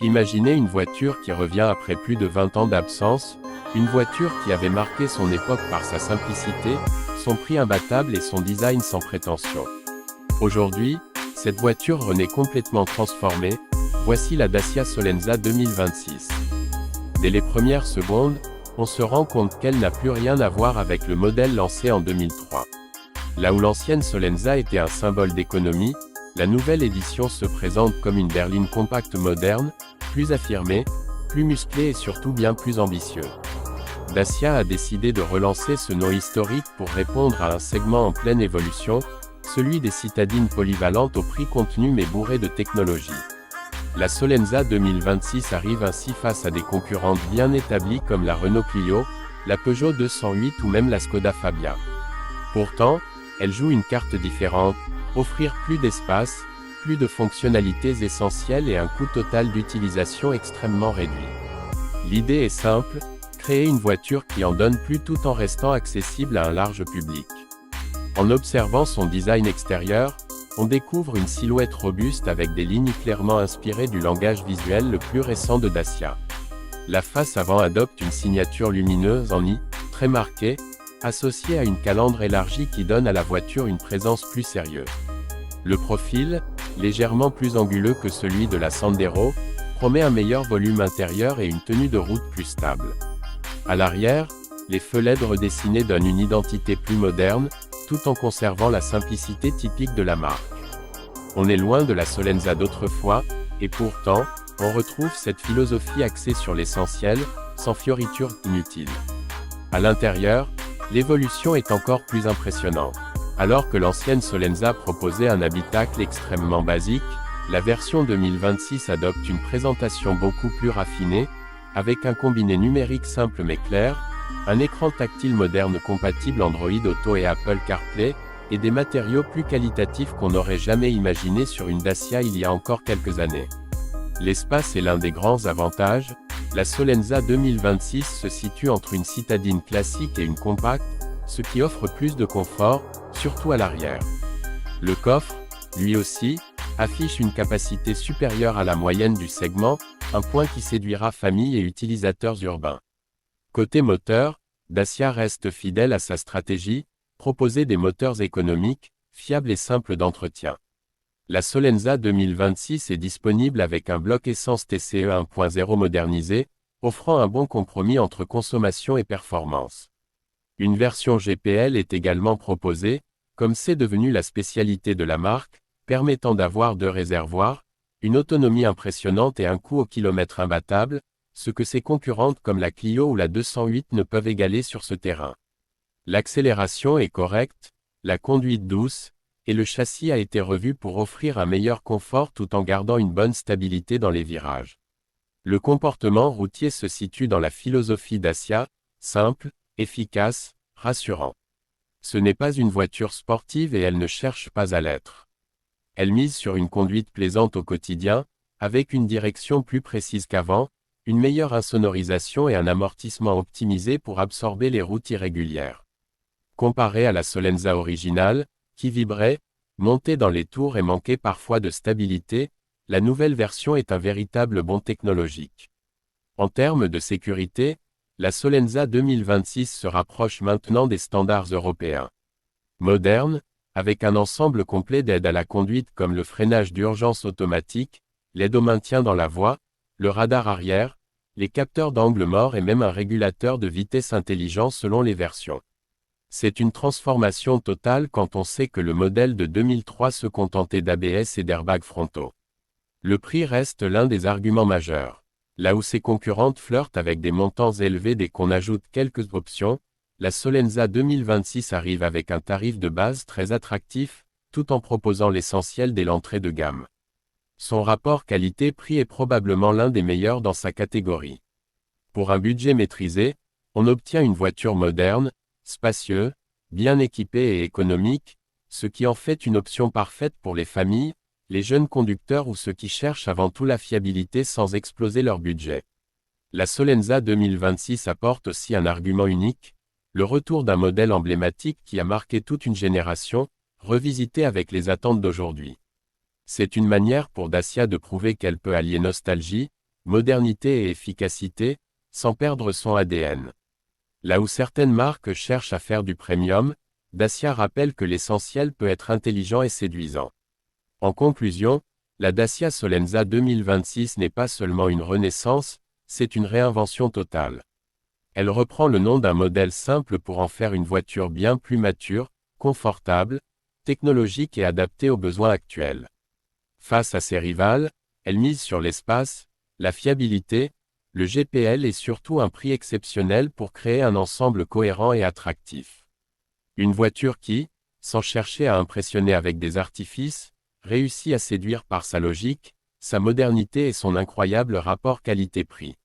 Imaginez une voiture qui revient après plus de 20 ans d'absence, une voiture qui avait marqué son époque par sa simplicité, son prix imbattable et son design sans prétention. Aujourd'hui, cette voiture renaît complètement transformée, voici la Dacia Solenza 2026. Dès les premières secondes, on se rend compte qu'elle n'a plus rien à voir avec le modèle lancé en 2003. Là où l'ancienne Solenza était un symbole d'économie, la nouvelle édition se présente comme une berline compacte moderne, plus affirmée, plus musclée et surtout bien plus ambitieux. Dacia a décidé de relancer ce nom historique pour répondre à un segment en pleine évolution, celui des citadines polyvalentes au prix contenu mais bourré de technologie. La Solenza 2026 arrive ainsi face à des concurrentes bien établies comme la Renault Clio, la Peugeot 208 ou même la Skoda Fabia. Pourtant, elle joue une carte différente, offrir plus d'espace, plus de fonctionnalités essentielles et un coût total d'utilisation extrêmement réduit. L'idée est simple, créer une voiture qui en donne plus tout en restant accessible à un large public. En observant son design extérieur, on découvre une silhouette robuste avec des lignes clairement inspirées du langage visuel le plus récent de Dacia. La face avant adopte une signature lumineuse en I, très marquée, associée à une calandre élargie qui donne à la voiture une présence plus sérieuse. Le profil, légèrement plus anguleux que celui de la Sandero, promet un meilleur volume intérieur et une tenue de route plus stable. À l'arrière, les feux LED redessinés donnent une identité plus moderne, tout en conservant la simplicité typique de la marque. On est loin de la Solenza d'autrefois, et pourtant, on retrouve cette philosophie axée sur l'essentiel, sans fioritures inutiles. À l'intérieur, l'évolution est encore plus impressionnante. Alors que l'ancienne Solenza proposait un habitacle extrêmement basique, la version 2026 adopte une présentation beaucoup plus raffinée, avec un combiné numérique simple mais clair, un écran tactile moderne compatible Android Auto et Apple CarPlay, et des matériaux plus qualitatifs qu'on n'aurait jamais imaginés sur une Dacia il y a encore quelques années. L'espace est l'un des grands avantages, la Solenza 2026 se situe entre une citadine classique et une compacte, ce qui offre plus de confort, surtout à l'arrière. Le coffre, lui aussi, affiche une capacité supérieure à la moyenne du segment, un point qui séduira familles et utilisateurs urbains. Côté moteur, Dacia reste fidèle à sa stratégie, proposer des moteurs économiques, fiables et simples d'entretien. La Solenza 2026 est disponible avec un bloc essence TCE 1.0 modernisé, offrant un bon compromis entre consommation et performance. Une version GPL est également proposée, comme c'est devenu la spécialité de la marque, permettant d'avoir 2 réservoirs, une autonomie impressionnante et un coût au kilomètre imbattable, ce que ses concurrentes comme la Clio ou la 208 ne peuvent égaler sur ce terrain. L'accélération est correcte, la conduite douce, et le châssis a été revu pour offrir un meilleur confort tout en gardant une bonne stabilité dans les virages. Le comportement routier se situe dans la philosophie Dacia, simple, efficace, rassurant. Ce n'est pas une voiture sportive et elle ne cherche pas à l'être. Elle mise sur une conduite plaisante au quotidien, avec une direction plus précise qu'avant, une meilleure insonorisation et un amortissement optimisé pour absorber les routes irrégulières. Comparée à la Solenza originale, qui vibrait, montait dans les tours et manquait parfois de stabilité, la nouvelle version est un véritable bond technologique. En termes de sécurité, la Solenza 2026 se rapproche maintenant des standards européens. Moderne, avec un ensemble complet d'aides à la conduite comme le freinage d'urgence automatique, l'aide au maintien dans la voie, le radar arrière, les capteurs d'angle mort et même un régulateur de vitesse intelligent selon les versions. C'est une transformation totale quand on sait que le modèle de 2003 se contentait d'ABS et d'airbags frontaux. Le prix reste l'un des arguments majeurs. Là où ses concurrentes flirtent avec des montants élevés dès qu'on ajoute quelques options, la Solenza 2026 arrive avec un tarif de base très attractif, tout en proposant l'essentiel dès l'entrée de gamme. Son rapport qualité-prix est probablement l'un des meilleurs dans sa catégorie. Pour un budget maîtrisé, on obtient une voiture moderne, spacieuse, bien équipée et économique, ce qui en fait une option parfaite pour les familles, les jeunes conducteurs ou ceux qui cherchent avant tout la fiabilité sans exploser leur budget. La Solenza 2026 apporte aussi un argument unique, le retour d'un modèle emblématique qui a marqué toute une génération, revisité avec les attentes d'aujourd'hui. C'est une manière pour Dacia de prouver qu'elle peut allier nostalgie, modernité et efficacité, sans perdre son ADN. Là où certaines marques cherchent à faire du premium, Dacia rappelle que l'essentiel peut être intelligent et séduisant. En conclusion, la Dacia Solenza 2026 n'est pas seulement une renaissance, c'est une réinvention totale. Elle reprend le nom d'un modèle simple pour en faire une voiture bien plus mature, confortable, technologique et adaptée aux besoins actuels. Face à ses rivales, elle mise sur l'espace, la fiabilité, le GPL et surtout un prix exceptionnel pour créer un ensemble cohérent et attractif. Une voiture qui, sans chercher à impressionner avec des artifices, réussit à séduire par sa logique, sa modernité et son incroyable rapport qualité-prix.